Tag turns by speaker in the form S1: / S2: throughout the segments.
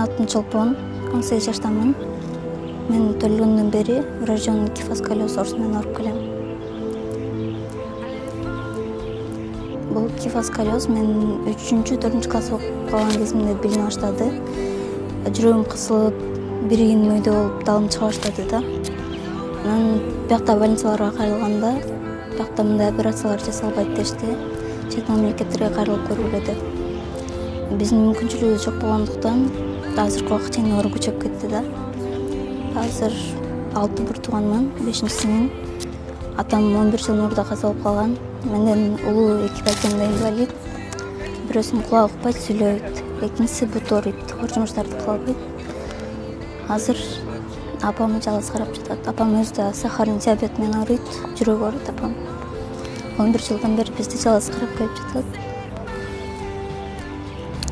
S1: атым Чолпон, 18 жаштамын. Мен төлгөндөн бери врожденный кифосколиоз оорусунан ооруп келем. Бул кифосколиоз мен 3-4 класс окуп калган кезимде билине баштады. Жүрөгүм кысылып, биригин өйдө болуп, далым чыга баштады да. Анан биякта больницаларга кайрылганда, биякта мындай операциялар жасалбайт дешти. Чет мамлекеттерге кайрылып көргүлө деп. Биздин мүмкүнчүлүгүбүз жок болгондуктан азыркы убакка чейин оору күчөп кетти да. Азыр 6 бир тууганмын, 5-синин. Атам 11 жыл мурда каза болуп калган. Менден улуу 2 бакем да инвалид. Бирөөсүнүн кулагы укпайт, сүйлөбөйт. Экинчиси буту ооруйт, оор жумуштарды кыла албайт. Азыр апам жалгыз карап жатат. Апам өзү да сахарный диабет менен ооруйт, жүрөгү ооруйт апам. 11 жылдан бери бизди жалгыз карап келип жатат.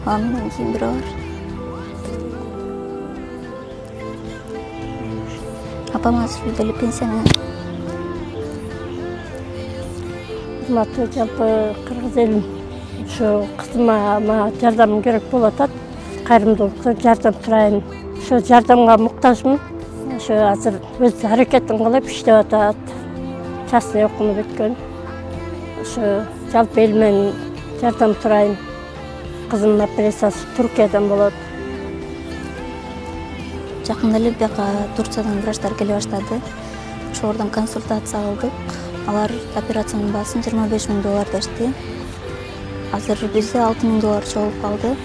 S1: Андан кийин бирөө бар. Апам азыр деле пенсия менен.
S2: Урматтуу жалпы кыргыз элим, ушу кызыма мага жардам керек болуп атат. Кайрымдуулукка жардам сурайын. Ошо жардамга муктажмын. Ошо азыр өз аракетин кылып иштеп атат. Частный окууну бүткөн. Ошо жалпы эл менен жардам сурайын. Кызымдын операциясы Түркиядан болот.
S1: Жакында эле бияка Турциядан врачтар келе баштады. Ошолордон консультация кылдык. Алар операциянын баасын $25,000 дешти. Азыр бизде $6,000 чогулуп калды.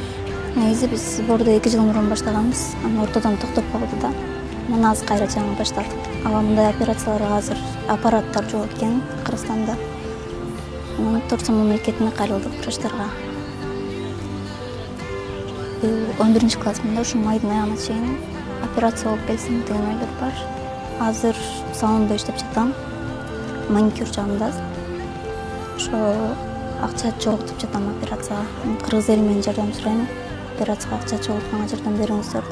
S1: Негизи биз сборду 2 жыл мурун баштаганбыз. Анан ортодон токтоп калды да. Мына азыр кайра жаңы баштадык. Ага мындай операцияларга азыр аппараттар жок экен Кыргызстанда. Анан Турция мамлекетине кайрылдык врачтарга. 11 классмында ушу майдын аягына чейин операция болуп келсин деген ойлор бар. Азыр салондо иштеп жатам. Маникюр жагында. Ошо акча жоготуп жатам операцияга. Кыргыз эли менен жардам сурайм. Операцияга акча жоготконго жардам бериңиздер.